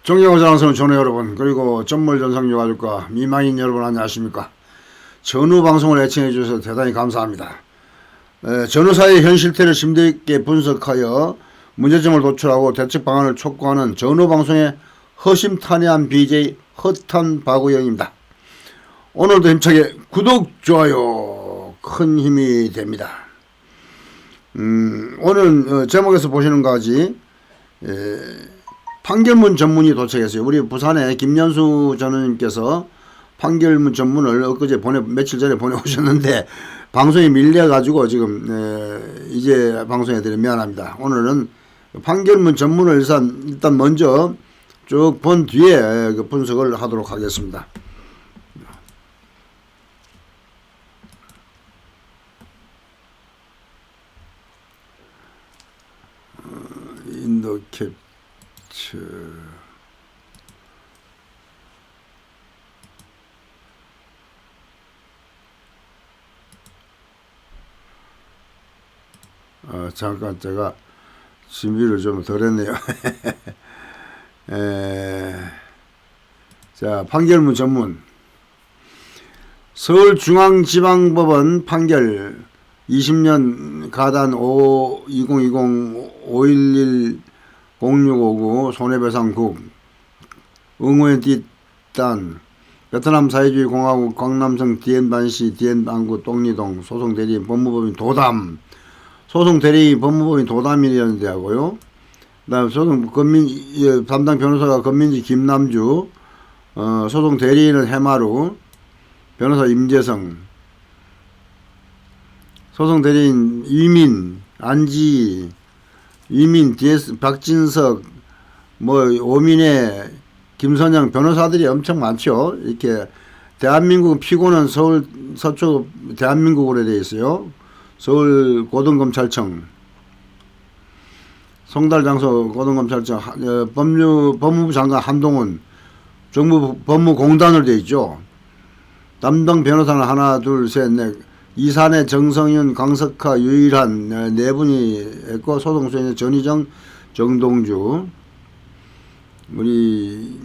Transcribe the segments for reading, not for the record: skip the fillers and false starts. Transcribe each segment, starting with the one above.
존경하는 장성은 전우 여러분, 그리고 전몰 전상 유가족과 미망인 여러분 안녕하십니까. 전우 방송을 애청해 주셔서 대단히 감사합니다. 전우사의 현 실태를 심도 있게 분석하여 문제점을 도출하고 대책 방안을 촉구하는 전우 방송의 허심탄회한 BJ 허탄 바구영입니다. 오늘도 힘차게 구독, 좋아요 큰 힘이 됩니다. 오늘 제목에서 보시는 것 같이 판결문 전문이 도착했어요. 우리 부산에 김연수 전우님께서 판결문 전문을 엊그제 며칠 전에 보내오셨는데 방송이 밀려가지고 지금 이제 방송해드려 미안합니다. 오늘은 판결문 전문을 일단 먼저 쭉 본 뒤에 그 분석을 하도록 하겠습니다. 인도 캡처 잠깐 제가 준비를 좀 덜 했네요. 자, 판결문 전문. 서울중앙지방법원 판결 20년 가단 2020-511-0659 손해배상국 응우엔 띠딴 베트남 사회주의 공화국 광남성 디엔반시 디엔반구 똥리동 소송대리인 법무법인 도담 소송대리인 법무법인 도담이라는 데하고요. 그 다음 담당 변호사가 건민지 김남주, 소송대리인은 해마루, 변호사 임재성, 소송대리인 위민, 안지, 위민, DS, 박진석, 오민혜, 김선영 변호사들이 엄청 많죠. 이렇게 대한민국 피고는 서울 서초 대한민국으로 되어 있어요. 서울 고등검찰청, 송달장소 고등검찰청, 법무부 장관 한동훈, 정부 법무공단으로 되어 있죠. 담당 변호사는 하나, 둘, 셋, 넷, 이산의 정성윤, 강석하, 유일한 네 분이 했고 소송수행의 전희정, 정동주, 우리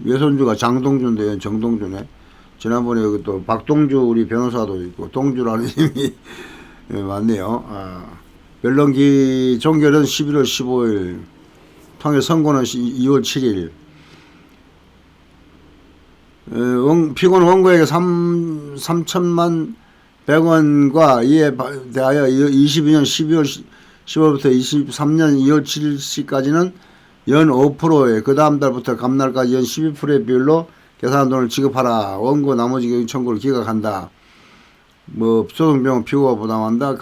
외손주가 장동주인데 정동주네. 지난번에 여기 또 박동주 우리 변호사도 있고 동주라는 이름이 맞네요. 변론기 종결은 11월 15일, 판결 선고는 2월 7일. 피고는 원고에게 3천만 100원과 이에 대하여 22년 12월 10월부터 23년 2월 7일까지는 연 5%에 그 다음 달부터 감날까지 연 12%의 비율로 계산한 돈을 지급하라. 원고 나머지 경영 청구를 기각한다. 소송비용 피고가 부담한다.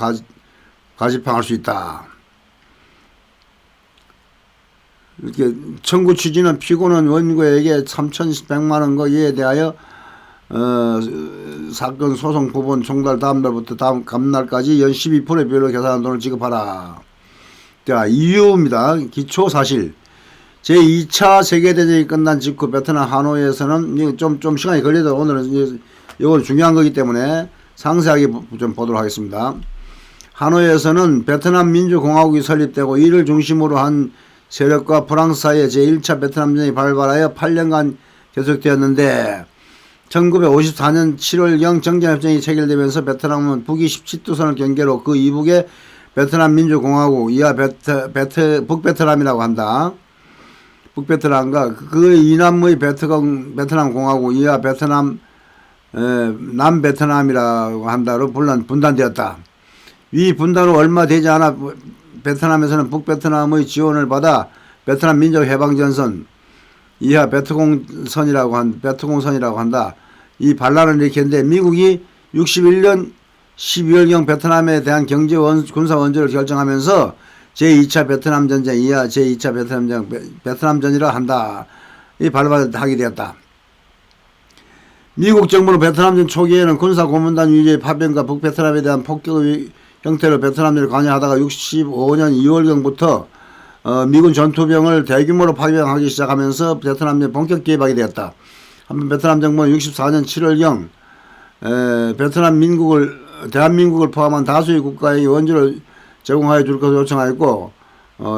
가지팡할 수 있다. 이렇게 청구 취지는 피고는 원고에게 3,100만원과 이에 대하여 사건 소송 부분 총달 다음 달부터 다음 감날까지 연 12%의 비율로 계산한 돈을 지급하라. 자, 이유입니다. 기초 사실. 제2차 세계대전이 끝난 직후 베트남 하노이에서는 좀 시간이 걸려도 오늘은 이건 중요한 거기 때문에 상세하게 좀 보도록 하겠습니다. 하노이에서는 베트남 민주공화국이 설립되고 이를 중심으로 한 세력과 프랑스 사이에 제1차 베트남전이 발발하여 8년간 계속되었는데 1954년 7월경 정전협정이 체결되면서 베트남은 북위 17도선을 경계로 그 이북에 베트남 민주공화국 이하 북베트남이라고 한다. 북베트남과 그 이남의 베트남 공화국 이하 남베트남이라고 한다로 분단되었다. 이 분 후 얼마 되지 않아 베트남에서는 북베트남의 지원을 받아 베트남 민족해방전선 이하 베트공선이라고 한다. 이 반란을 일으켰는데 미국이 61년 12월경 베트남에 대한 경제 군사 원조를 결정하면서 제2차 베트남 전쟁 이하 제2차 베트남전이라 한다. 이 발발을 하게 되었다. 미국 정부는 베트남전 초기에는 군사 고문단 위주의 파병과 북베트남에 대한 폭격의 형태로 베트남전을 관여하다가 65년 2월경부터 미군 전투병을 대규모로 파병하기 시작하면서 베트남전에 본격 개입하게 되었다. 한편 베트남 정부는 64년 7월경 대한민국을 포함한 다수의 국가에게 원조를 제공하여 줄 것을 요청하였고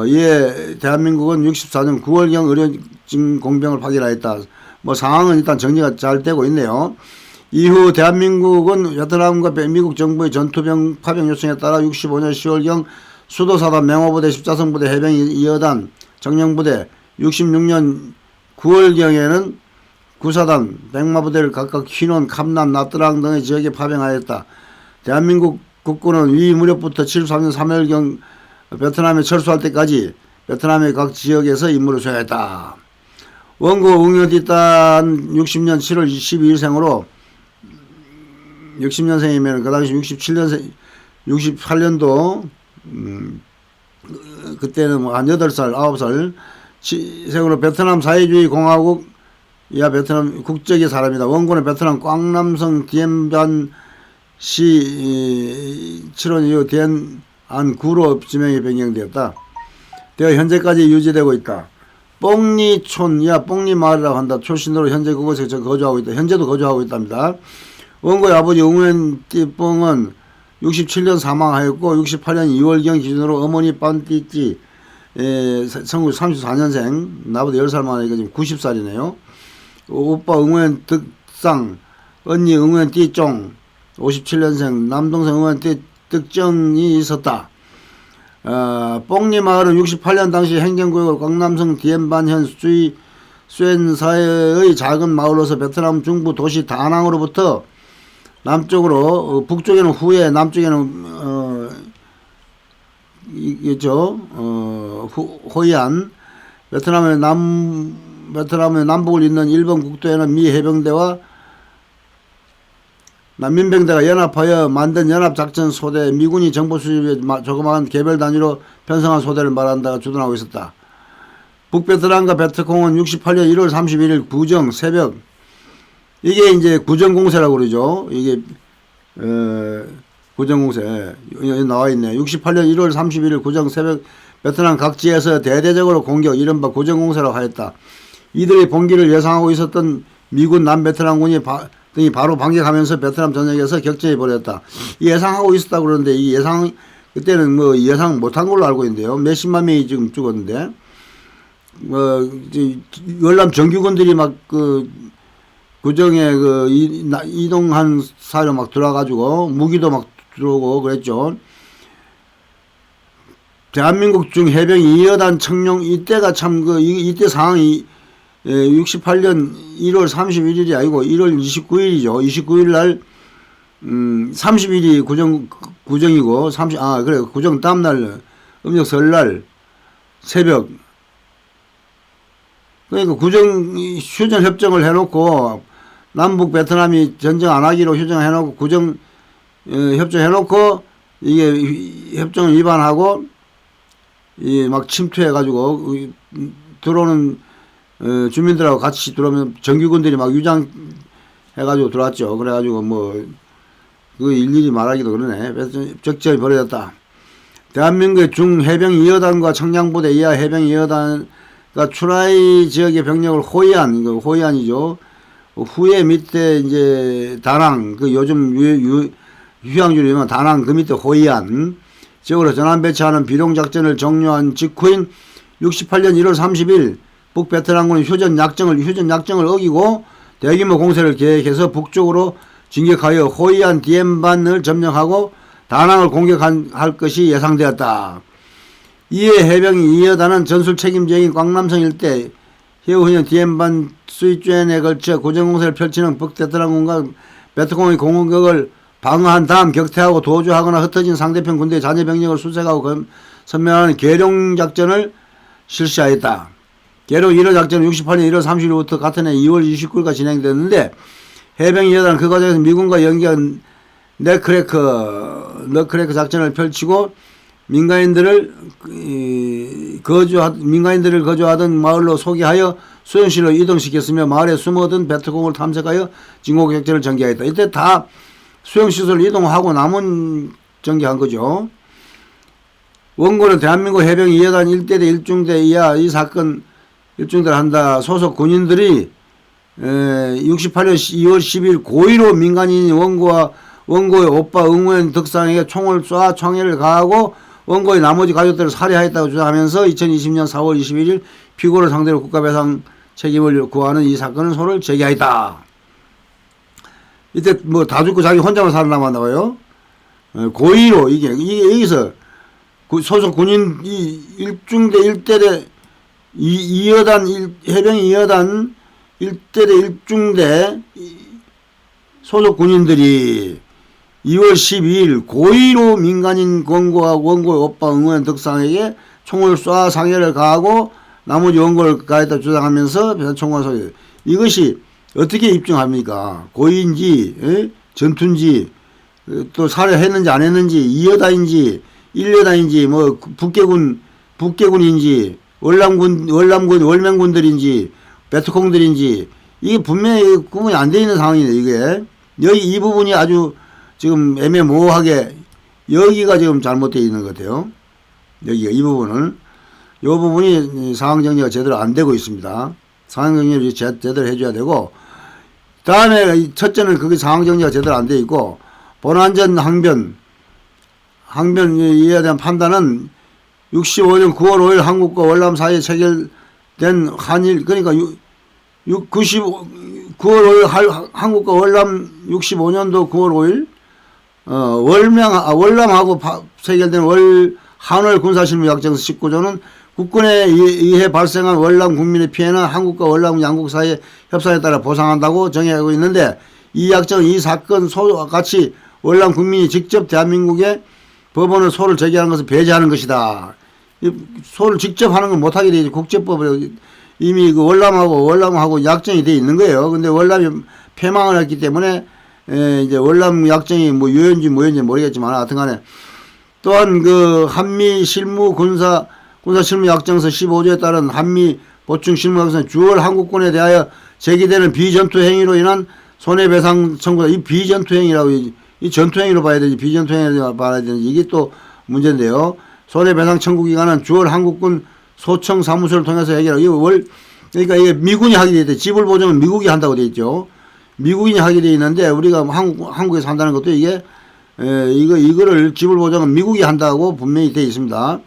이에 대한민국은 64년 9월경 의료진 공병을 파견하였다. 뭐 상황은 일단 정리가 잘 되고 있네요. 이후 대한민국은 베트남과 미국 정부의 전투병 파병 요청에 따라 65년 10월경 수도사단 맹호부대 14성부대 해병 2여단 정령부대 66년 9월경에는 구사단 백마부대를 각각 휘논, 캄남, 나트랑 등의 지역에 파병하였다. 대한민국 국군은 위 무렵부터 73년 3월경 베트남에 철수할 때까지 베트남의 각 지역에서 임무를 수행했다. 원고 응용뒷단 60년 7월 12일생으로 60년생이면 그 당시 68년도 그때는 뭐 한 8살 9살 생으로 베트남 사회주의 공화국 이하 베트남 국적의 사람이다. 원고는 베트남 꽝남성 디엠반 시 7원 이후 디엔안구로 지명이 변경되었다. 되어 현재까지 유지되고 있다. 뽕리촌 이하 뽕리마을이라고 한다. 출신으로 현재 그곳에 거주하고 있다. 현재도 거주하고 있답니다. 원고의 아버지 응웬 띠뽕은 67년 사망하였고 68년 2월경 기준으로 어머니 빤띠띠 1934년생 나보다 10살 많으니까 지금 90살이네요. 오빠 응웬 득상 언니 응웬 띠쫑 57년생 남동생 응웬 띠득정이 있었다. 뽕리마을은 68년 당시 행정구역을 광남성 디엠반현 수엔사의 작은 마을로서 베트남 중부 도시 다낭으로부터 남쪽으로 북쪽에는 후에 남쪽에는 호이안 베트남의 남북을 잇는 일본 국도에는 미 해병대와 난민병대가 연합하여 만든 연합작전 소대 미군이 정보 수집에 조그마한 개별 단위로 편성한 소대를 말한다가 주둔하고 있었다. 북베트남과 베트콩은 68년 1월 31일 구정 새벽 이게 이제 구정공세라고 그러죠. 이게 구정공세 여기 나와 있네. 68년 1월 31일 구정 새벽 베트남 각지에서 대대적으로 공격 이른바 구정공세라고 하였다. 이들의 봉기를 예상하고 있었던 미군 남베트남군이 등이 바로 반격하면서 베트남 전역에서 격전이 벌어졌다. 예상하고 있었다고 그러는데 이 예상 그때는 뭐 예상 못한 걸로 알고 있는데요. 몇십만 명이 지금 죽었는데 열남 정규군들이 막 구정에 이동한 사이로 막 들어와가지고 무기도 막 들어오고 그랬죠. 대한민국 중 해병 2여단 청룡 이때가 참 이때 상황이 68년 1월 31일이 아니고 1월 29일이죠. 29일 날 30일이 구정이고 그래 구정 다음날 음력 설날 새벽 그러니까 구정 휴전 협정을 해놓고 남북 베트남이 전쟁 안 하기로 휴정해놓고 구정 협정해놓고 이게 협정을 위반하고 막 침투해가지고 들어오는 주민들하고 같이 들어오면 정규군들이 막 유장해가지고 들어왔죠. 그래가지고 그 일일이 말하기도 그러네. 적절히 벌어졌다. 대한민국의 중해병 2여단과 청량부대 이하 해병 2여단 추라이 지역의 병력을 호이안이죠. 후에 밑에 이제 다낭, 요즘 휴양지로 유명한 다낭 그 밑에 호이안 지역으로 전환 배치하는 비룡작전을 종료한 직후인 68년 1월 30일 북베트남군은 휴전 약정을 어기고 대규모 공세를 계획해서 북쪽으로 진격하여 호이안 디엠반을 점령하고 다낭을 공격할 것이 예상되었다. 이에 해병 2여단은 전술 책임지역인 광남성 일대 해우훈현 디엠반 수이주엔에 걸쳐 구정공세를 펼치는 북베트남군과 베트콩의 공격을 방어한 다음 격퇴하고 도주하거나 흩어진 상대편 군대의 잔여 병력을 수색하고 선멸하는 계룡작전을 실시하였다. 계룡 1호 작전은 68년 1월 30일부터 같은 해 2월 29일까지 진행됐는데 해병 2여단은 그 과정에서 미군과 연계한 너크레크 작전을 펼치고 민간인들을 거주하던 마을로 소개하여 수용실로 이동시켰으며 마을에 숨어든 베트콩을 탐색하여 진공격전을 전개하였다. 이때 다 수용시설을 이동하고 남은 전개한 거죠. 원고는 대한민국 해병 2여단 1대대 1중대 이하 이 사건 1중대를 한다. 소속 군인들이 68년 2월 10일 고의로 민간인인 원고의 오빠 응원 덕상에게 총을 쏴 총애를 가하고 원고의 나머지 가족들을 살해하였다고 주장하면서 2020년 4월 21일 피고를 상대로 국가배상 책임을 구하는 이 사건은 소를 제기하였다. 이때 뭐 다 죽고 자기 혼자만 살아남았나봐요. 고의로 이게 여기서 소속 군인 1중대 1대대 2여단 해병 2여단 1대대 1중대 소속 군인들이 2월 12일 고의로 민간인 원고의 오빠 응원 덕상에게 총을 쏴 상해를 가하고 나머지 원고를 가했다 주장하면서 총과 소리. 이것이 어떻게 입증합니까? 고의인지 전투인지 또 살해했는지 안 했는지 2여단인지 1여단인지 뭐 북계군인지 월명군들인지 베트콩들인지 이게 분명히 구분이 안 돼 있는 상황이네. 이게 여기 이 부분이 아주 지금 애매모호하게 여기가 지금 잘못되어 있는 것 같아요. 여기가 이 부분은 이 부분이 상황 정리가 제대로 안 되고 있습니다. 상황 정리를 제대로 해줘야 되고 다음에 첫째는 그게 상황 정리가 제대로 안 되어 있고 본안전 항변에 대한 판단은 65년 9월 5일 한국과 월남 사이에 체결된 한일 그러니까 9월 5일 한국과 월남 65년도 9월 5일 월남하고 체결된 한월 군사실무약정서 19조는 국군에 의해 발생한 월남 국민의 피해는 한국과 월남 양국 사이의 협상에 따라 보상한다고 정의하고 있는데 이 약정은 이 사건 소와 같이 월남 국민이 직접 대한민국의 법원에 소를 제기하는 것을 배제하는 것이다. 소를 직접 하는 건 못하게 되지. 국제법으로 이미 그 월남하고 약정이 되어 있는 거예요. 근데 월남이 패망을 했기 때문에 이제 월남 약정이 뭐 유효인지 무효인지 모르겠지만 하여튼간에 또한 그 한미 실무 군사 실무 약정서 15조에 따른 한미 보충 실무 약정서 주월 한국군에 대하여 제기되는 비전투 행위로 인한 손해배상 청구다. 이 비전투 행위라고 이 전투 행위로 봐야 되지 비전투 행위로 봐야 되는지 이게 또 문제인데요. 손해배상 청구 기간은 주월 한국군 소청 사무소를 통해서 해결하고 그러니까 이게 미군이 하게 돼 있대. 지불 보증은 미국이 한다고 돼 있죠. 미국인이 하게 돼 있는데 우리가 한국에 산다는 것도 이게 이거를 지불 보증은 미국이 한다고 분명히 돼 있습니다.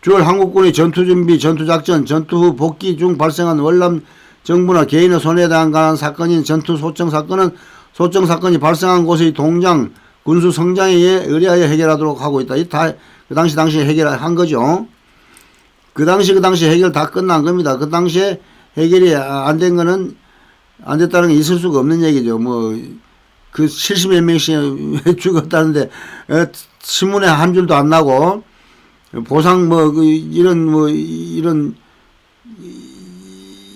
주월 한국군의 전투준비, 전투작전, 전투 후 복귀 중 발생한 월남 정부나 개인의 손해에 관한 사건인 전투 소청 사건은 소청 사건이 발생한 곳의 동장, 군수 성장에 의뢰하여 해결하도록 하고 있다. 이 다 그 당시에 해결한 거죠. 그 당시 해결 다 끝난 겁니다. 그 당시에 해결이 안 된 거는 안 됐다는 게 있을 수가 없는 얘기죠. 뭐 그 70몇 명씩 죽었다는데 신문에 한 줄도 안 나고 보상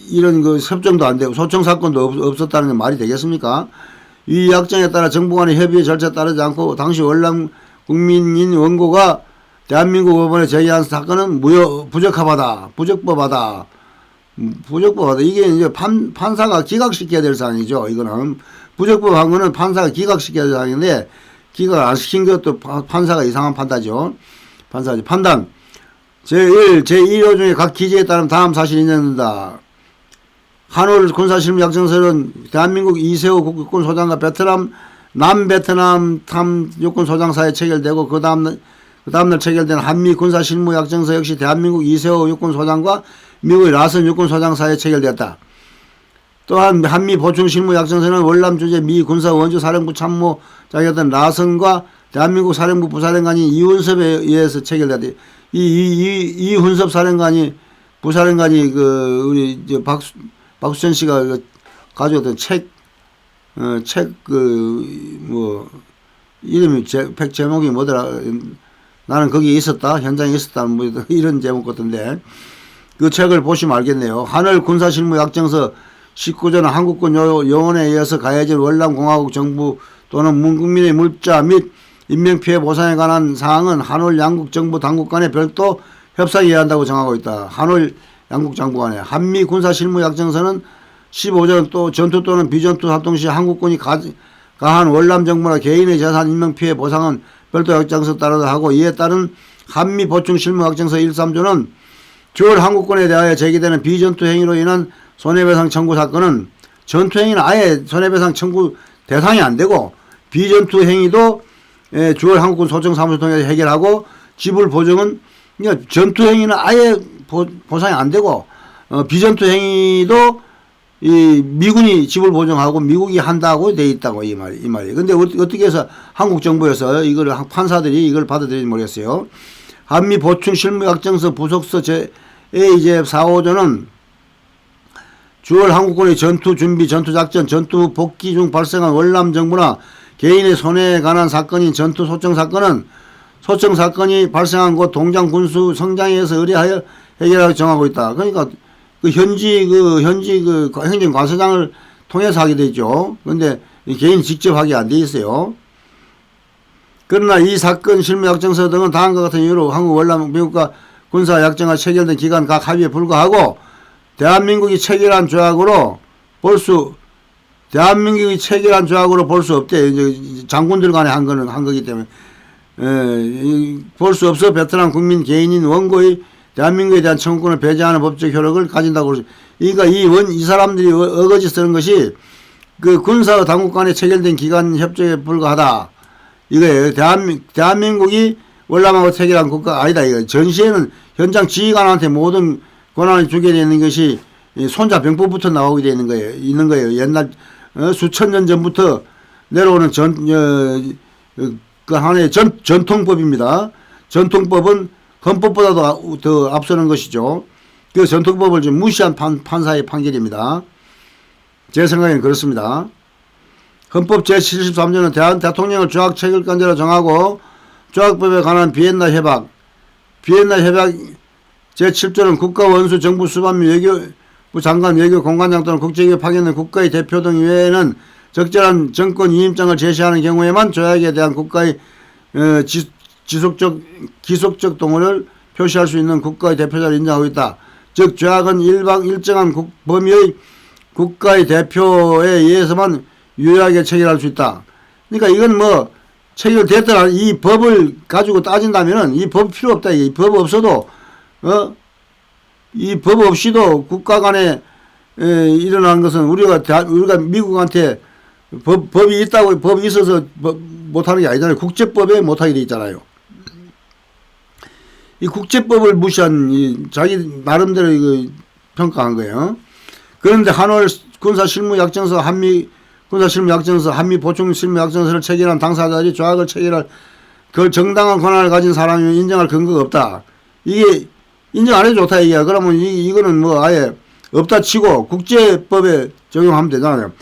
이런 그 협정도 안 되고 소청 사건도 없었다는 게 말이 되겠습니까? 이 약정에 따라 정부 간의 협의의 절차에 따르지 않고 당시 월남 국민인 원고가 대한민국 법원에 제기한 사건은 부적법하다. 이게 이제 판사가 기각시켜야 될 사항이죠. 이거는 부적법한 거는 판사가 기각시켜야 될 사항인데 기각 안 시킨 것도 판사가 이상한 판단이죠. 판단. 제1, 제1호 중에 각 기재에 따른 다음 사실이 있는다. 한월 군사실무 약정서는 대한민국 이세호 국군 소장과 남베트남 탐 육군 소장 사이에 체결되고 그 다음날 체결된 한미 군사실무 약정서 역시 대한민국 이세호 육군 소장과 미국의 라선 육군 소장 사이에 체결되었다. 또한 한미 보충 실무 약정서는 월남 주재 미 군사 원주 사령부 참모장이었던 라선과 대한민국 사령부 부사령관인 이훈섭에 의해서 체결되었다. 이훈섭 사령관이 부사령관이 우리 박수천 씨가 가져왔던 이름이 책 제목이 뭐더라. 나는 거기에 있었다. 현장에 있었다. 뭐 이런 제목 같은데 그 책을 보시면 알겠네요. 한월 군사실무 약정서 19조는 한국군 요원에 의해서 가해진 월남공화국 정부 또는 문국민의 물자 및 인명피해 보상에 관한 사항은 한월 양국 정부 당국 간에 별도 협상해야 한다고 정하고 있다. 한월 양국 정부 간에 한미 군사실무 약정서는 15조는 또 전투 또는 비전투 활동 시 한국군이 가한 월남 정부나 개인의 재산 인명피해 보상은 별도 약정서 따르다 하고 이에 따른 한미 보충 실무 약정서 1.3조는 주월 한국군에 대하여 제기되는 비전투 행위로 인한 손해배상 청구 사건은 전투 행위는 아예 손해배상 청구 대상이 안 되고 비전투 행위도 주월 한국군 소청 사무소 통해서 해결하고 지불 보정은 그러니까 전투 행위는 아예 보상이 안 되고 비전투 행위도 이 미군이 지불 보정하고 미국이 한다고 돼 있다고 이 말이. 근데 어떻게 해서 한국 정부에서 이걸 판사들이 이걸 받아들이는지 모르겠어요. 한미 보충 실무약정서 부속서 제 이제 4호조는 주월 한국군의 전투 준비, 전투 작전, 전투 복귀 중 발생한 월남 정부나 개인의 손해에 관한 사건인 전투 소청 사건이 발생한 곳 동장 군수 성장에 의해서 의뢰하여 해결하고 정하고 있다. 그러니까 현지 행정 관서장을 통해서 하게 되죠. 그런데 개인 직접 하게 안 돼 있어요. 그러나 이 사건 실무약정서 등은 다음과 같은 이유로 한국 월남 미국과 군사약정과 체결된 기간 각 합의에 불과하고 대한민국이 체결한 조약으로 볼 수 없대. 이제 장군들 간에 한 거기 때문에 볼 수 없어. 베트남 국민 개인인 원고의 대한민국에 대한 청구권을 배제하는 법적 효력을 가진다고. 그러니까 이 사람들이 어거지 쓰는 것이 그 군사 당국 간에 체결된 기간 협정에 불과하다. 이거예요. 대한민국이 월남하고 체결한 국가 아니다. 이거 전시에는 현장 지휘관한테 모든 권한을 주게 되는 것이 손자병법부터 나오게 되는 거예요. 있는 거예요. 옛날 수천 년 전부터 내려오는 그 하나의 전통법입니다. 전통법은 헌법보다도 더 앞서는 것이죠. 그 전통법을 좀 무시한 판사의 판결입니다. 제 생각에는 그렇습니다. 헌법 제73조는 대통령을 조약 체결권자로 정하고 조약법에 관한 비엔나 협약 제7조는 국가 원수 정부 수반 및 외교부 장관 외교 공관장 또는 국제기업 파견된 국가의 대표 등 이외에는 적절한 정권 위임장을 제시하는 경우에만 조약에 대한 국가의 기속적 동의를 표시할 수 있는 국가의 대표자를 인정하고 있다. 즉 조약은 일정한 범위의 국가의 대표에 의해서만 유효하게 체결할 수 있다. 그러니까 이건 뭐 체결됐더라. 이 법을 가지고 따진다면은 이 법 필요 없다. 이 법 없어도 이 법 없이도 국가 간에 일어난 것은 우리가 미국한테 법이 있어서 못하는 게 아니잖아요. 국제법에 못하게 돼 있잖아요. 이 국제법을 무시한 자기 나름대로 이거 평가한 거예요. 그런데 한월 군사실무약정서 한미 보충실무약정서를 체결한 당사자들이 조약을 체결할 그 정당한 권한을 가진 사람이면 인정할 근거가 없다. 이게 인정 안 해도 좋다 이게. 그러면 이거는 뭐 아예 없다 치고 국제법에 적용하면 되잖아요.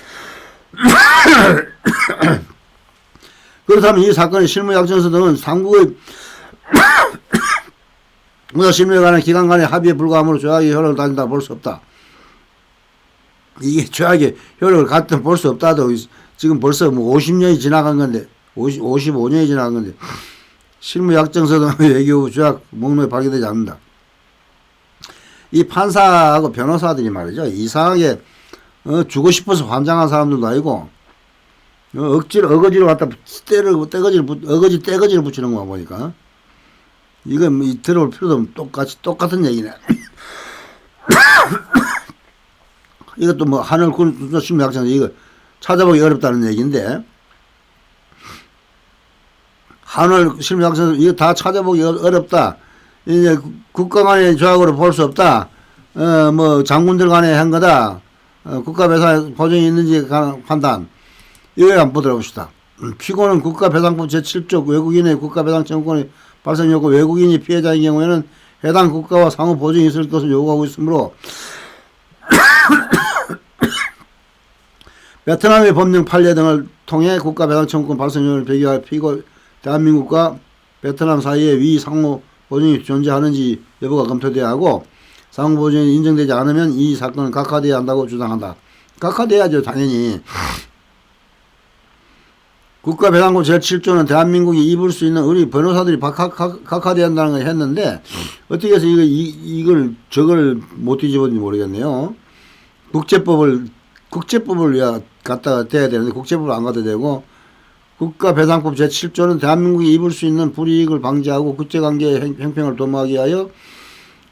그렇다면 이 사건의 실무약정서 등은 삼국의 군사실무에 관한 기간 간의 합의에 불과하므로 조약의 효력을 가진다 볼 수 없다. 이게 조약의 효력을 갖다 볼 수 없다도 지금 벌써 뭐 50년이 지나간 건데 55년이 지나간 건데 실무약정서 등 외교부 조약 목록에 발견되지 않는다. 이 판사하고 변호사들이 말이죠. 이상하게 주고 싶어서 환장한 사람들도 아니고 어거지로 갖다 떼거지를 붙이는 거 보니까 이건 뭐 들어올 필요도 없는 똑같은 얘기네. 이것도 뭐 하늘 군사실무약정서 이거 찾아보기 어렵다는 얘기인데 하늘 실무약정서 이거 다 찾아보기 어렵다. 이제 국가 간의 조약으로 볼 수 없다. 뭐 장군들 간에 한 거다. 국가배상 보증이 있는지 판단. 이거 한번 보더라봅시다. 피고는 국가배상법 제7조 외국인의 국가배상 청구권의 발생 요구 외국인이 피해자인 경우에는 해당 국가와 상호 보증이 있을 것을 요구하고 있으므로 베트남의 법령 판례 등을 통해 국가배상 청구권 발생 요구를 배기할 피고 대한민국과 베트남 사이에 위 상호 보증이 존재하는지 여부가 검토돼야 하고 상호 보증이 인정되지 않으면 이 사건은 각하되어야 한다고 주장한다. 각하돼야죠 당연히. 국가배상법 제7조는 대한민국이 입을 수 있는 우리 변호사들이 각하돼야 한다는 걸 했는데 어떻게 해서 저걸 못 뒤집었는지 모르겠네요. 국제법을 갖다가 대야 되는데 국제법을 안 갖다 대고 국가배상법 제7조는 대한민국이 입을 수 있는 불이익을 방지하고 국제관계의 형평을 도모하기 위하여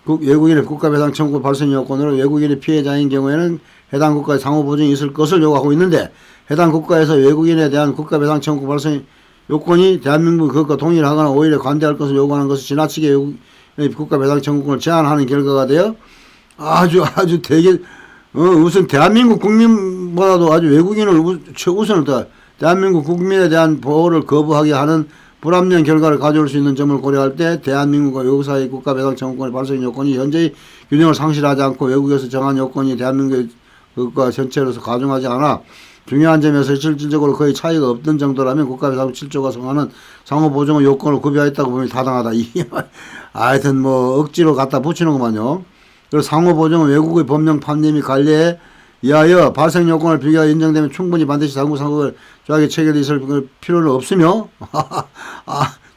외국인의 국가배상 청구 발생 요건으로 외국인의 피해자인 경우에는 해당 국가의 상호 보증이 있을 것을 요구하고 있는데 해당 국가에서 외국인에 대한 국가배상 청구 발생 요건이 대한민국 그것과 동일하거나 오히려 관대할 것을 요구하는 것을 지나치게 국가배상 청구권을 제한하는 결과가 되어 아주 되게 우선 대한민국 국민보다도 아주 외국인을 우선을 더 대한민국 국민에 대한 보호를 거부하게 하는 불합리한 결과를 가져올 수 있는 점을 고려할 때 대한민국과 외국 사이의 국가배상 청구권의 발생 요건이 현재의 균형을 상실하지 않고 외국에서 정한 요건이 대한민국의 국가 전체로서 가중하지 않아 중요한 점에서 실질적으로 거의 차이가 없던 정도라면 국가배상 7조가 정하는 상호보증의 요건을 구비하였다고 보면 타당하다. 하여튼 뭐 억지로 갖다 붙이는구만요. 그리고 상호보증은 외국의 법령 판례 및 관리에 이하여 발생 요건을 비교하여 인정되면 충분히 반드시 상호를 조하게 체결되어 있을 필요는 없으며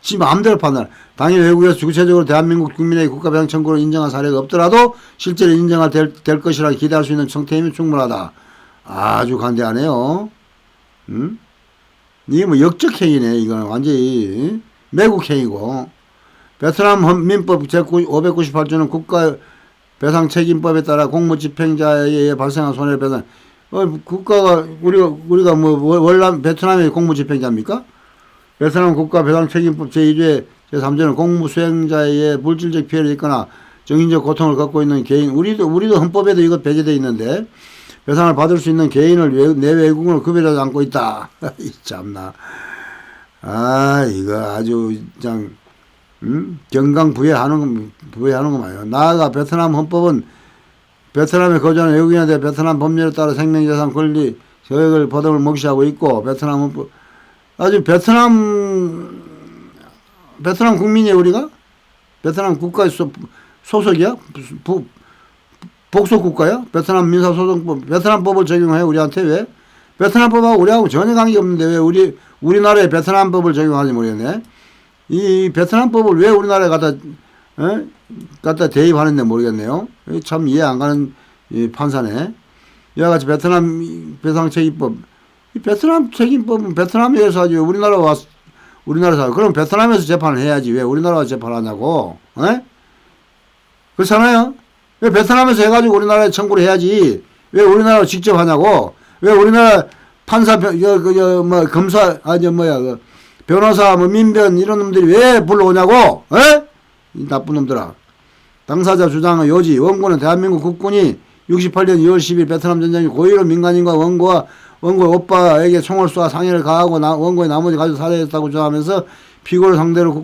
지 마음대로 판단. 당일 외국에서 구체적으로 대한민국 국민의 국가배상 청구를 인정한 사례가 없더라도 실제로 인정할 될 것이라 기대할 수 있는 형태이면 충분하다. 아주 관대하네요. 이게 뭐 역적행위네. 이거는 완전히 매국행위고. 베트남 민법 제598조는 국가배상책임법에 따라 공무집행자에 의해 발생한 손해를 배상. 국가가 우리가 뭐 월남 베트남의 공무집행자입니까? 베트남 국가배상책임법 제2조의 제3조는 공무수행자에 의해 물질적 피해를 입거나 정신적 고통을 겪고 있는 개인, 우리도 헌법에도 이거 배제되어 있는데 배상을 받을 수 있는 개인을 내외국으로 구별하지 않고 있다. 이 참나. 이거 아주 그냥 경강부회하는 거만요. 나아가 베트남 헌법은 베트남에 거주하는 외국인에 대해 베트남 법률에 따라 생명재산 권리 저액을 보듬을 몽시하고 있고 베트남 헌법 아주 베트남 국민이에요 우리가? 베트남 국가 소속이야? 복속국가야? 베트남 민사소송법, 베트남법을 적용해요, 우리한테 왜? 베트남법하고 우리하고 전혀 관계 없는데 왜 우리나라에 베트남법을 적용하는지 모르겠네. 이 베트남법을 왜 우리나라에 갖다 대입하는지 모르겠네요. 참 이해 안 가는 판사네. 이와 같이 베트남 배상책임법, 이 베트남 책임법은 베트남에서 하지, 우리나라에서 하지. 그럼 베트남에서 재판을 해야지. 왜 우리나라에서 재판하냐고. 그렇잖아요? 왜 베트남에서 해가지고 우리나라에 청구를 해야지. 왜 우리나라로 직접 하냐고. 왜 우리나라 판사, 검사, 변호사, 민변, 이런 놈들이 왜 불러오냐고. 이 나쁜 놈들아. 당사자 주장의 요지. 원고는 대한민국 국군이 68년 2월 10일 베트남 전쟁에 고의로 민간인과 원고의 오빠에게 총을 쏴 상해를 가하고 원고의 나머지 가족 살해했다고 주장하면서 피고를 상대로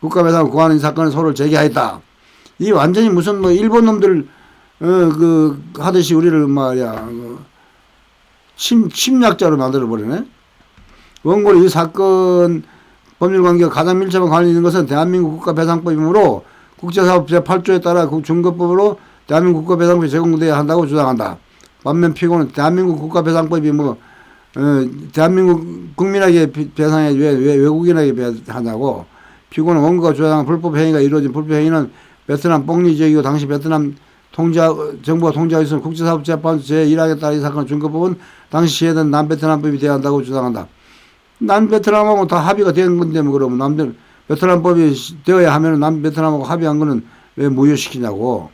국가배상을 구하는 이 사건의 소를 제기하였다. 이 완전히 무슨 일본 놈들 하듯이 우리를 말이야 침략자로 만들어 버리네. 원고는 이 사건 법률관계가 가장 밀접한 관련이 있는 것은 대한민국 국가배상법이므로 국제사법 제8조에 따라 중거법으로 대한민국 국가배상법이 제공되어야 한다고 주장한다. 반면 피고는 대한민국 국가배상법이 대한민국 국민에게 배상해 왜 외국인에게 배상하냐고. 피고는 원고가 주장한 불법행위가 이루어진 불법행위는 베트남 뽕리 지역이고 당시 베트남 정부가 통제하고 있는 국제사법재판소 제1항에 따라 이 사건 중거법은 당시 시행된 남베트남법이 되어야 한다고 주장한다. 남베트남하고 다 합의가 된 건데 그러면 베트남법이 되어야 하면 남베트남하고 합의한 거는 왜 무효시키냐고.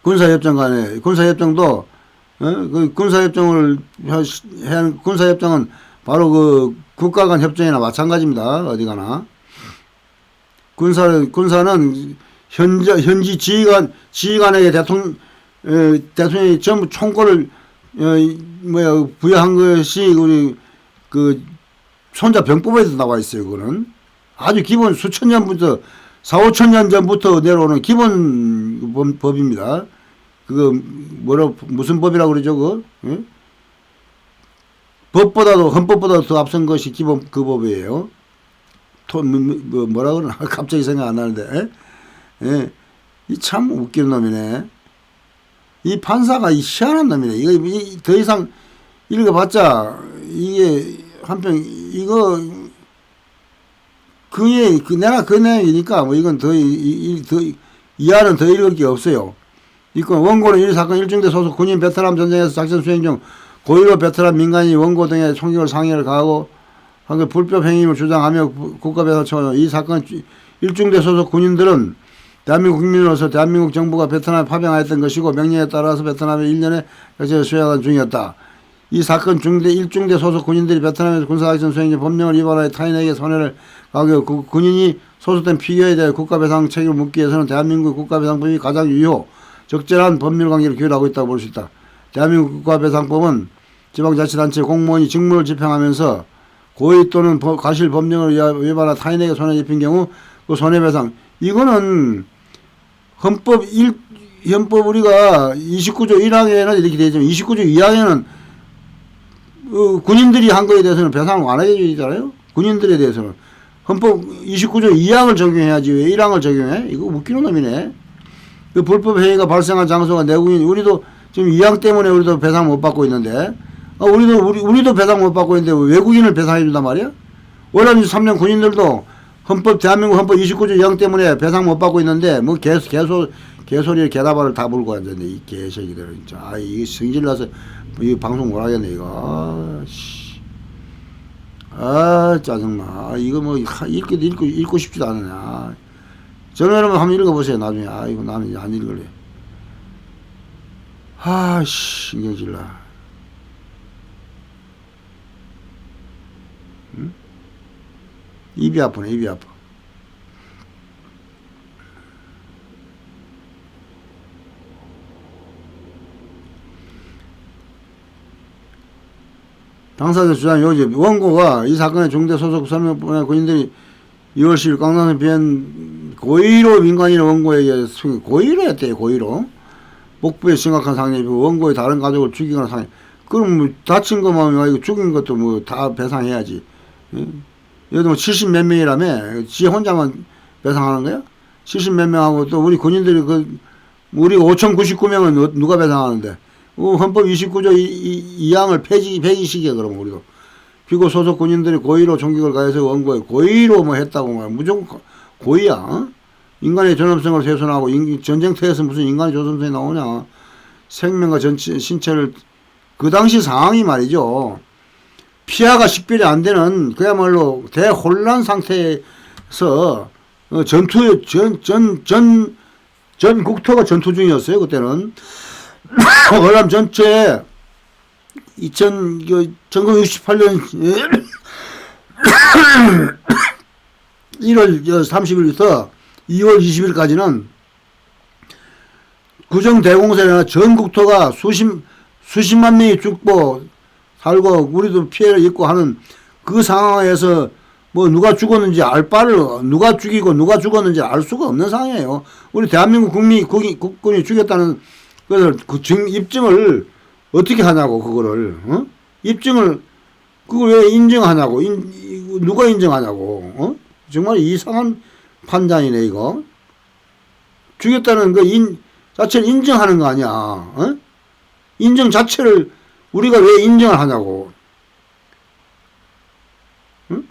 군사협정 군사협정도 군사협정은 바로 국가 간 협정이나 마찬가지입니다. 어디 가나. 군사는 현지 지휘관에게 대통령이 전부 총권을 부여한 것이 우리 손자병법에도 나와 있어요. 그거는 아주 기본 수천 년부터 4,5천 년 전부터 내려오는 기본 법입니다. 그거 무슨 법이라고 그러죠? 그거? 헌법보다도 더 앞선 것이 기본 그 법이에요. 뭐라 그러나 갑자기 생각 안 나는데. 이 참 웃기는 놈이네. 이 판사가 희한한 놈이네. 이거 더 이상 읽어봤자 이게 한편 이거 내가 그 내용이니까 이건 이하는 더 읽을 게 없어요. 이건 원고는 이 사건 일중대 소속 군인 베트남 전쟁에서 작전 수행 중 고의로 베트남 민간인 원고 등의 총격을 상해를 가하고 한 그 불법 행위임을 주장하며 국가배상청원 이 사건 일중대 소속 군인들은 대한민국 국민으로서 대한민국 정부가 베트남에 파병하였던 것이고 명령에 따라서 베트남에 1년에 백제를 수행하던 중이었다. 이 사건 일중대 소속 군인들이 베트남에서 군사작전 수행 중 법령을 위반하여 타인에게 손해를 가하고 그 군인이 소속된 피해에 대해 국가배상 책임을 묻기 위해서는 대한민국 국가배상법이 가장 유효, 적절한 법률관계를 규율하고 있다고 볼 수 있다. 대한민국 국가배상법은 지방자치단체 공무원이 직무를 집행하면서 고의 또는 과실 법령을 위반하여 타인에게 손해 입힌 경우 그 손해배상, 이거는 헌법 우리가 29조 1항에는 이렇게 되어 있지만 29조 2항에는 군인들이 한 거에 대해서는 배상을 안 해주잖아요. 군인들에 대해서는 헌법 29조 2항을 적용해야지 왜 1항을 적용해? 이거 웃기는 놈이네. 그 불법 행위가 발생한 장소가 내국인, 우리도 지금 2항 때문에 우리도 배상 못 받고 있는데, 우리도 배상 못 받고 있는데 외국인을 배상해 준단 말이야? 월남전 3년 군인들도 대한민국 헌법 29조 2항 때문에 배상 못 받고 있는데, 뭐 개소리를 개다발을 다 불고 앉았네, 이 개새끼들은 진짜. 이게 성질나서 이 방송 못 하겠네, 이거. 짜증나. 이거 뭐 읽고 싶지도 않으냐. 저는 여러분 한번 읽어보세요, 나중에. 이거 나는 안 읽을래. 신경질나. 응? 입이 아프네, 입이 아파. 당사자 주장 요지 원고가 이 사건의 중대 소속 설명뿐만 군인들이 2월 10일 강남선 비행 고의로 민간인 원고에게 고의로 했대요. 고의로 목부에 심각한 상해 입히고 원고의 다른 가족을 죽이거나 상해. 그럼 뭐 다친 것만 이거 죽인 것도 뭐 다 배상해야지. 여기 뭐 70 몇 명이라며 지 혼자만 배상하는 거야? 70 몇 명하고 또 우리 군인들이 우리 5,099명은 누가 배상하는데? 헌법 29조 2항을 폐지시켜, 그러면 우리도. 피고 소속 군인들이 고의로 총격을 가해서 원고에 고의로 뭐 했다고 말 무조건 고의야. 인간의 존엄성을 훼손하고 전쟁터에서 무슨 인간의 존엄성이 나오냐. 생명과 신체를 그 당시 상황이 말이죠. 피하가 식별이 안 되는 그야말로 대혼란 상태에서 전 국토가 전투 중이었어요. 그때는. 월남 전체에 1968년 1월 30일부터 2월 20일까지는 구정대공세나 전 국토가 수십만 명이 죽고 살고 우리도 피해를 입고 하는 그 상황에서 뭐 누가 죽었는지 누가 죽이고 누가 죽었는지 알 수가 없는 상황이에요. 우리 대한민국 국군이 죽였다는 그래서 입증을 어떻게 하냐고, 그거를, 입증을, 그걸 왜 인정하냐고, 누가 인정하냐고, 정말 이상한 판단이네, 이거. 죽였다는 자체를 인정하는 거 아니야, 인정 자체를 우리가 왜 인정을 하냐고. 그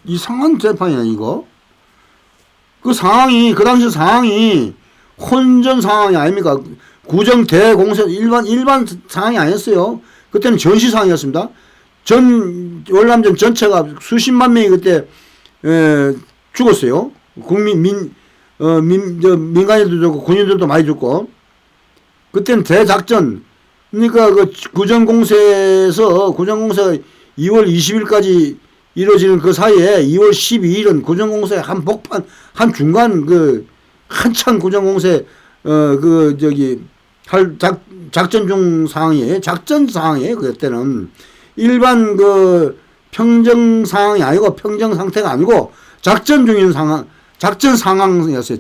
이상한 재판이야, 이거. 그 당시 상황이 혼전 상황이 아닙니까? 구정 대공세 일반 상황이 아니었어요. 그때는 전시 상황이었습니다. 월남전 전체가 수십만 명이 그때 죽었어요. 민간인들도 죽고 군인들도 많이 죽고. 그때는 대작전. 그러니까 그 구정공세가 2월 20일까지 이루어지는 그 사이에 2월 12일은 구정공세 한 중간 한참 구정공세 작전 중 상황이에요. 작전 상황이에요. 그때는 일반 평정 상황이 아니고 평정 상태가 아니고 작전 중인 상황, 작전 상황이었어요.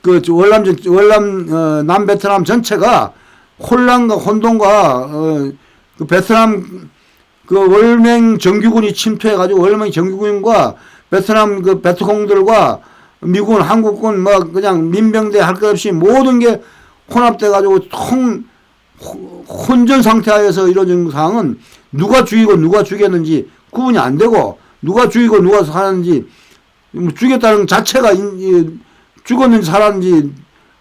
월남 남베트남 전체가 혼란과 혼돈과 베트남 월맹 정규군이 침투해가지고 월맹 정규군과 베트남 베트콩들과 미군, 한국군, 그냥 민병대 할 것 없이 모든 게 혼합돼가지고 혼전 상태하에서 이루어진 상황은 누가 죽이고 누가 죽였는지 구분이 안 되고 누가 죽이고 누가 살았는지 죽였다는 자체가 죽었는지 살았는지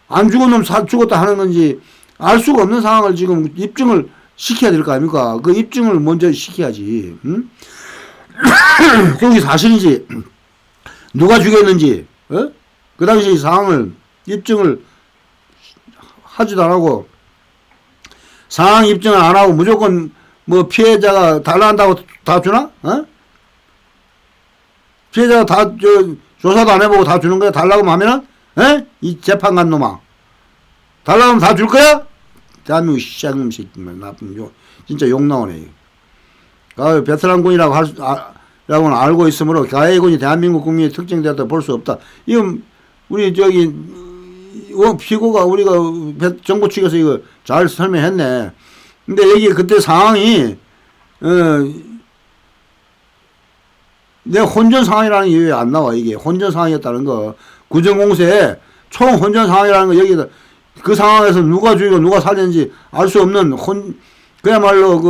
안 죽은 놈 죽었다 하는 건지 알 수가 없는 상황을 지금 입증을 시켜야 될 거 아닙니까? 그 입증을 먼저 시켜야지. 응? 그게 사실인지 누가 죽였는지 그 당시 상황을 입증을 하지도 안 하고 상황 입증을 안 하고 무조건 뭐 피해자가 달라한다고 다 주나? 어? 피해자가 다 조사도 안 해보고 다 주는 거야? 달라고 하면은? 에? 이 재판관 놈아. 달라고 하면 다 줄 거야? 대한민국 시장놈 새끼만 나쁜 진짜 욕 나오네. 베트남군이라고 라고는 알고 있으므로 가해군이 대한민국 국민의 특정되었다 볼 수 없다. 이건 우리 저기 피고가 우리가 정부 측에서 이거 잘 설명했네. 근데 여기 그때 상황이 내 혼전 상황이라는 게 왜 안 나와. 이게 혼전 상황이었다는 거. 구정공세에 총혼전 상황이라는 거 여기다 그 상황에서 누가 죽이고 누가 살렸는지 알 수 없는 그야말로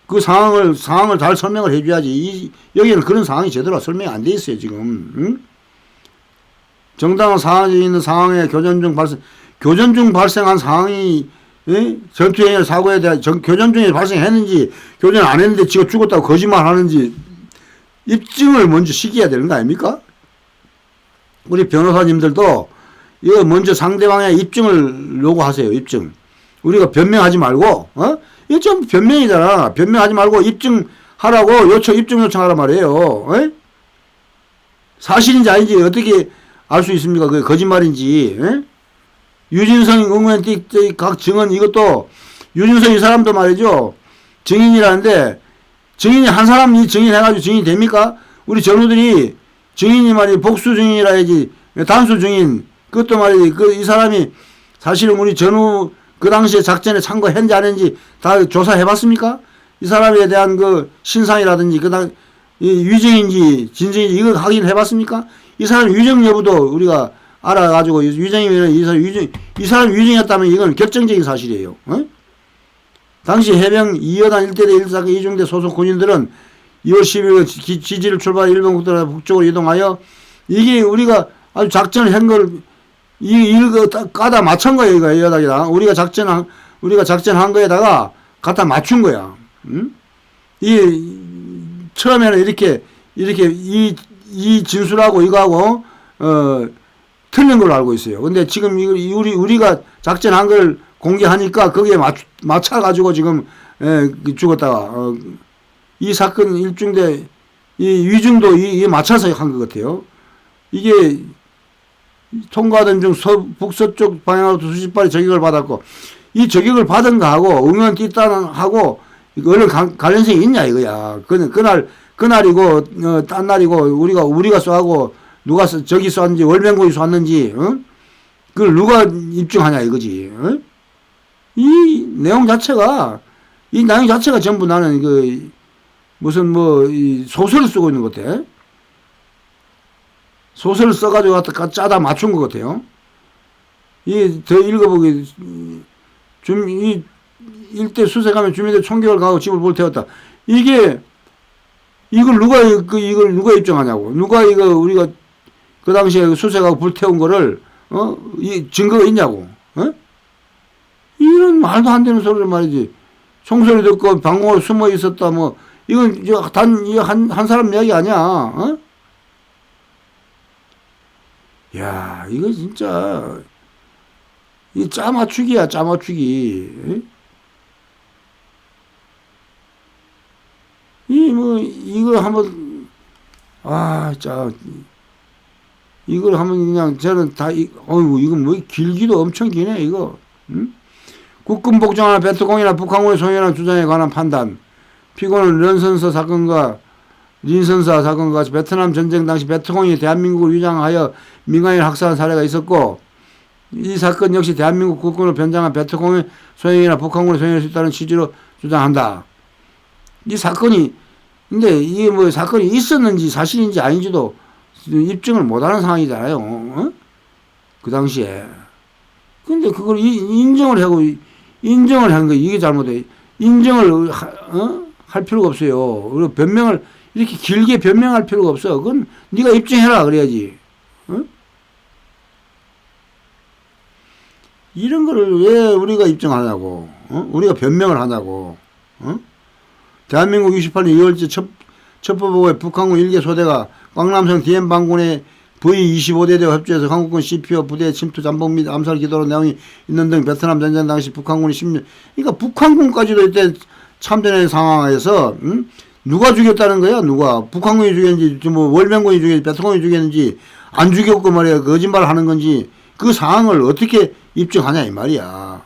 그 상황을 잘 설명을 해줘야지. 여기는 그런 상황이 제대로 설명이 안 돼 있어요, 지금. 응? 정당한 상황이 있는 상황에 교전 중 발생한 상황이, 전투행위 사고에 대한 교전 중에 발생했는지, 교전 안 했는데 지가 죽었다고 거짓말 하는지, 입증을 먼저 시켜야 되는 거 아닙니까? 우리 변호사님들도, 이거 먼저 상대방의 입증을 요구하세요, 입증. 우리가 변명하지 말고, 이거 좀 변명이잖아. 변명하지 말고 입증하라고 입증 요청하란 말이에요. 사실인지 아닌지 어떻게 알 수 있습니까? 그게 거짓말인지. 유진성 응원 각 증언 이것도 유진성 이 사람도 말이죠. 증인이라는데 증인이 한 사람이 증인해가지고 증인이 됩니까? 우리 전우들이 증인이 말이지 복수 증인이라 해야지 단수 증인 그것도 말이지 이 사람이 사실은 우리 전우 그 당시에 작전에 참가했는지 안 했는지 다 조사해봤습니까? 이 사람에 대한 그 신상이라든지 위증인지 진정인지 이거 확인해봤습니까? 이 사람 위증 여부도 우리가 알아가지고 위증이면 이 사람 위증이었다면 이건 결정적인 사실이에요. 당시 해병 2여단 1대대 1사건 이중대 소속 군인들은 2월 10일 지지를 출발해 일본 국도로 북쪽으로 이동하여 이게 우리가 아주 작전을 한 걸 이거 까다 맞춘 거예요, 이거, 이 여당이다. 우리가 작전한 거에다가 갖다 맞춘 거야. 응? 처음에는 이렇게, 이 진술하고 이거하고, 틀린 걸로 알고 있어요. 근데 지금 우리가 작전한 걸 공개하니까 거기에 맞춰가지고 지금, 죽었다가, 이 사건 일중대, 이 위중도 맞춰서 한 것 같아요. 이게, 통과하던 중 북서쪽 방향으로 수십 발이 저격을 받았고, 이 저격을 받은 거하고, 응원 띠따하고, 얼른 관련성이 있냐, 이거야. 그날이고, 딴 날이고, 우리가 쏘고, 누가 저기 쏘았는지, 월명군이 쏘았는지, 그걸 누가 입증하냐, 이거지. 이 내용 자체가 전부 나는 무슨 소설을 쓰고 있는 것 같아. 소설을 써가지고 갖다 짜다 맞춘 것 같아요. 더 읽어보기, 일대 수색하면 주민들 총격을 가하고 집을 불태웠다. 이걸 누가 입증하냐고. 우리가 그 당시에 수색하고 불태운 거를, 이 증거가 있냐고. 이런 말도 안 되는 소리를 말이지. 총소리 듣고 방공으로 숨어 있었다, 이건 한 사람 이야기 아니야. 야, 이거 진짜, 짜맞추기야, 짜맞추기. 이거 한번, 이걸 하면 그냥 저는 이거 길기도 엄청 기네, 이거. 응? 국군 복종하나 베트공이나 북한군의 소유하는 주장에 관한 판단. 피고는 린선사 사건과 같이 베트남 전쟁 당시 베트공이 대한민국을 위장하여 민간인 학살한 사례가 있었고, 이 사건 역시 대한민국 국군을 변장한 베트공의 소행이나 북한군의 소행일 수 있다는 취지로 주장한다. 이 사건이, 근데 이게 사건이 있었는지 사실인지 아닌지도 입증을 못하는 상황이잖아요. 그 당시에. 근데 그걸 인정을 한 거, 이게 잘못해. 인정을, 할 필요가 없어요. 그리고 변명을, 이렇게 길게 변명할 필요가 없어. 그건 네가 입증해라 그래야지. 이런 거를 왜 우리가 입증하냐고. 우리가 변명을 하냐고. 대한민국 68년 2월째 첩보보고에 북한군 1개 소대가 광남성 DM방군의 V25대대와 협조해서 한국군 CPO 부대 침투 잠복 및 암살 기도로 내용이 있는 등 베트남 전쟁 당시 북한군이 10년, 그러니까 북한군까지도 이때 참전의 상황에서 누가 죽였다는 거야? 누가 북한군이 죽였는지 뭐 월명군이 죽였는지 베트콩이 죽였는지 안 죽였고 말이야 거짓말 하는 건지 그 상황을 어떻게 입증하냐 이 말이야.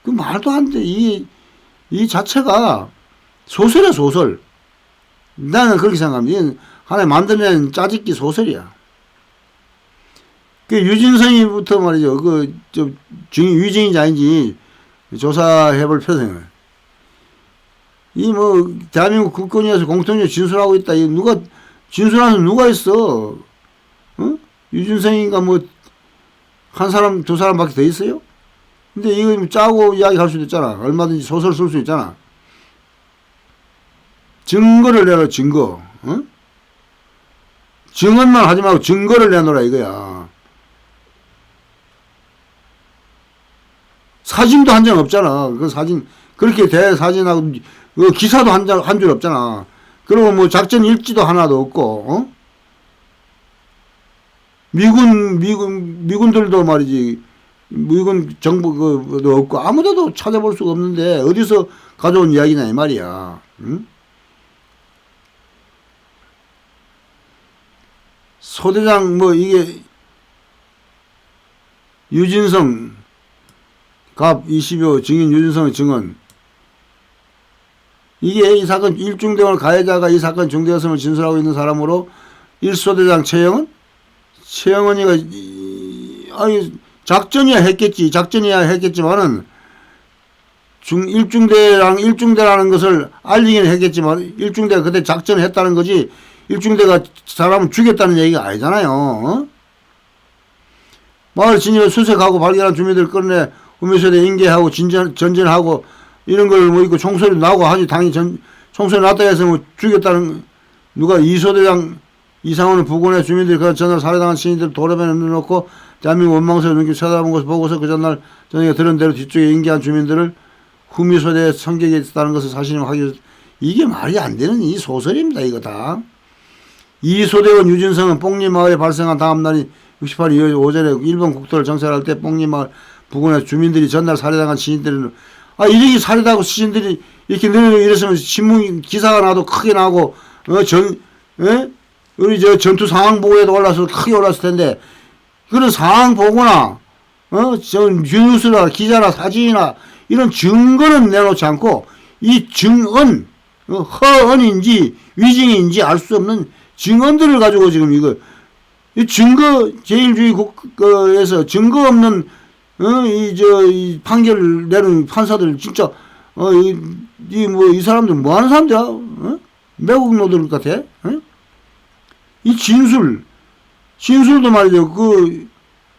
그 말도 안 돼. 이 자체가 소설이야 소설. 나는 그렇게 생각합니다. 하나의 만들어낸 짜집기 소설이야. 그 유진성이부터 말이죠. 유진인지 아닌지 조사해볼 필요성을. 대한민국 국권위에서 공통적으로 진술하고 있다. 누가, 진술하는 누가 있어? 유진성인가 한 사람, 두 사람밖에 더 있어요? 근데 이거 짜고 이야기할 수도 있잖아. 얼마든지 소설 쓸 수 있잖아. 증거를 내라, 증거. 증언만 하지 말고 증거를 내놓으라 이거야. 사진도 한 장 없잖아. 그 사진, 그렇게 대사진하고, 기사도 한 줄 없잖아. 그리고 작전 일지도 하나도 없고, 미군들도 말이지, 미군 정보도 없고, 아무데도 찾아볼 수가 없는데, 어디서 가져온 이야기냐, 이 말이야. 응? 소대장, 이게, 유진성, 갑 20여 증인 유진성의 증언. 이게 이 사건 일중대원 가해자가 이 사건 중대였음을 진술하고 있는 사람으로 1소대장 최영은이가 작전이야 했겠지만은 일중대라는 것을 알리기는 했겠지만 일중대가 그때 작전을 했다는 거지 일중대가 사람을 죽였다는 얘기가 아니잖아요. 마을 진입에 수색하고 발견한 주민들을 끌어내 우미소대 인계하고 전진하고 이런 걸 있고 총소리 나고 하지 당연히 총소리 났다 해서 죽였다는 누가 이소대장 이상원을 부근에 주민들이 그 전날 살해당한 시인들 도로변에 넣어놓고 대한민국 원망서를 눈길 쳐다본 것을 보고서 그 전날 저녁에 들은 대로 뒤쪽에 인계한 주민들을 후미소대에 성격이 있다는 것을 사실임 확인. 이게 말이 안 되는 이 소설입니다. 이거 다. 이소대원 유진성은 뽕리마을에 발생한 다음 날인 68일 2월 오전에 일본 국도를 정찰할 때 뽕리마을 부근에 주민들이 전날 살해당한 시인들은 이렇게 살해당하고 시인들이 이렇게 이랬으면 신문 기사가 나도 크게 나고 우리 전투 상황 보고에도 올라서 크게 올랐을 텐데 그런 상황 보고나 뉴스나 기자나 사진이나 이런 증거는 내놓지 않고 이 증언 허언인지 위증인지 알 수 없는 증언들을 가지고 지금 이 증거 제일주의 국가에서 증거 없는 이 판결을 내는 판사들 진짜 이 사람들 뭐 하는 사람들이야? 매국 노들 같아? 이 진술도 말이죠.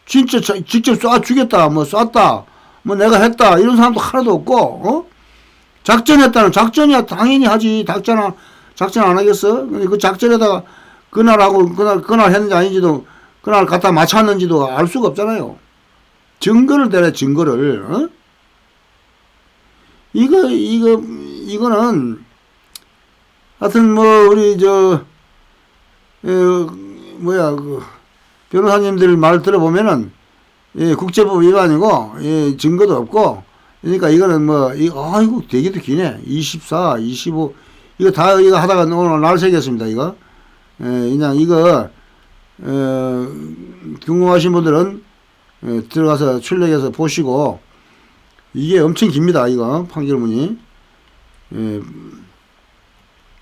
진짜 직접 쏴 죽였다, 쐈다, 내가 했다 이런 사람도 하나도 없고, 작전했다는 작전이야 당연히 하지. 작전 안 하겠어? 그 작전에다가 그날 했는지 아닌지도 그날 갖다 맞췄는지도 알 수가 없잖아요. 증거를 대라 증거를. 이거는 하여튼 우리 변호사님들 말 들어보면은 국제법 위반이고 증거도 없고 그러니까 이거는 이거 되게도 기네. 24, 25 이거 하다가 오늘 날 새겼습니다. 이거 그냥 이거 궁금하신 분들은 들어가서 출력해서 보시고 이게 엄청 깁니다. 이거 판결문이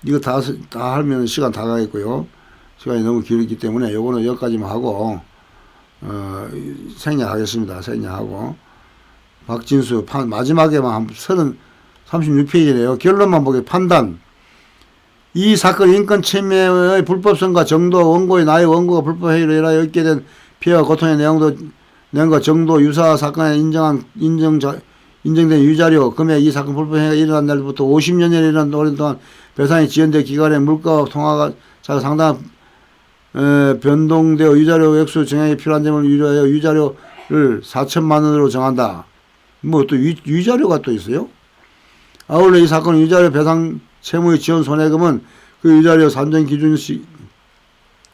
이거 다 하면 시간 다 가겠고요. 시간이 너무 길기 때문에 요거는 여기까지만 하고 생략하겠습니다. 생략하고 박진수 마지막에만 한 36페이지네요. 결론만 보게 판단. 이 사건 인권 침해의 불법성과 정도 원고의 나의 원고가 불법행위로 인하여 얻게 된 피해와 고통의 내용과 정도 유사 사건에 인정된 유자료 금액 이 사건 불법행위가 일어난 날부터 50년에 이르는 오랜 동안 배상이 지연된 기간에 물가와 통화가 상당한 변동되어 유자료 액수 정액이 필요한 점을 유료하여 유자료를 4천만 원으로 정한다. 또 유자료가 또 있어요? 아울러 이 사건 유자료 배상 채무의 지원 손해금은 그 유자료 산정 기준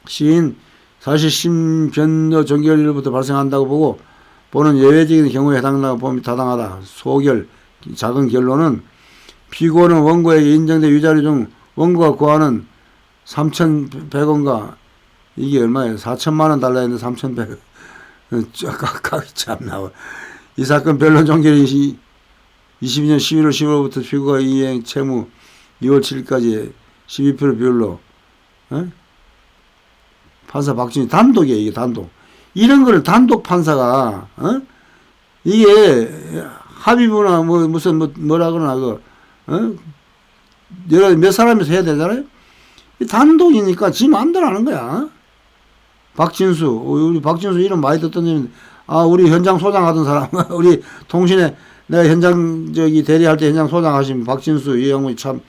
시인 사실 변도 종결일부터 발생한다고 보는 예외적인 경우에 해당한다고 봄이 타당하다. 소결 작은 결론은 피고는 원고에게 인정된 위자료 중 원고가 구하는 3,100원과 이게 얼마예요? 4천만원 달라 했는데 3,100원. 참나. 이 사건 변론 종결이 22년 11월 15일부터 피고가 이행 채무 2월 7일까지 12% 비율로 판사 박준희 단독이에요. 이게 단독. 이런 거를 단독 판사가 이게 합의부나 무슨 뭐라 그러나 여러 몇 사람이서 해야 되잖아요. 단독이니까 지 마음대로 하는 거야. 박진수, 우리 박진수 이름 많이 듣던 놈인데, 우리 현장 소장하던 사람, 우리 통신에 내가 현장 대리할 때 현장 소장하신 박진수 이 형이 참,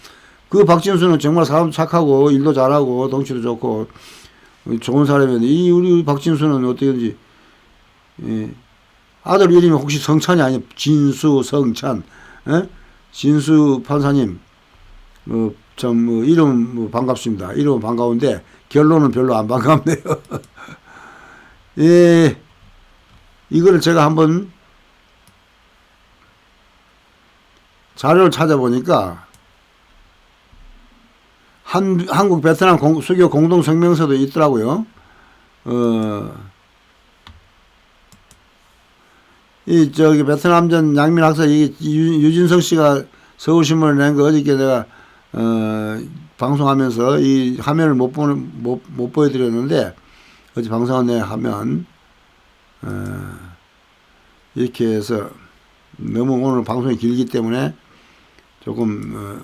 그 박진수는 정말 사람 착하고 일도 잘하고 덩치도 좋고 좋은 사람이었는데, 이 우리 박진수는 어떻게든지 아들 이름이 혹시 성찬이 아니야? 진수 성찬, 진수 판사님, 이름 반갑습니다. 이름은 반가운데 결론은 별로 안 반갑네요. 예, 이거를 제가 한번 자료를 찾아보니까 한국 베트남 수교 공동성명서도 있더라고요. 베트남전 양민학살 유진석 씨가 서울신문을 낸 거 어저께 내가 방송하면서 이 화면을 못 보여드렸는데, 어제 방송한 내 화면, 이렇게 해서 너무 오늘 방송이 길기 때문에 조금,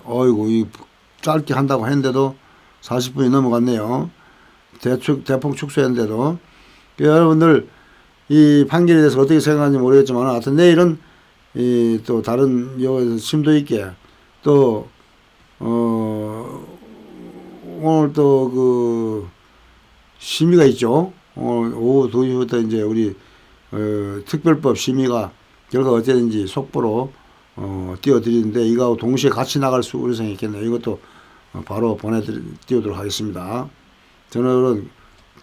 짧게 한다고 했는데도 40분이 넘어갔네요. 대폭 축소했는데도. 여러분들, 이 판결에 대해서 어떻게 생각하는지 모르겠지만, 하여튼 내일은 또 다른 심도 있게 또 오늘 또 심의가 있죠. 오늘 오후 2시부터 이제 우리 특별법 심의가 결과가 어땠는지 속보로 띄워드리는데, 이거하고 동시에 같이 나갈 우려성이 있겠네요. 이것도 바로 띄우도록 하겠습니다. 저는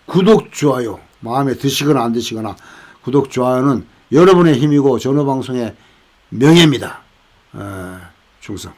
구독, 좋아요 마음에 드시거나 안 드시거나 구독, 좋아요는 여러분의 힘이고 전후방송의 명예입니다. 충성.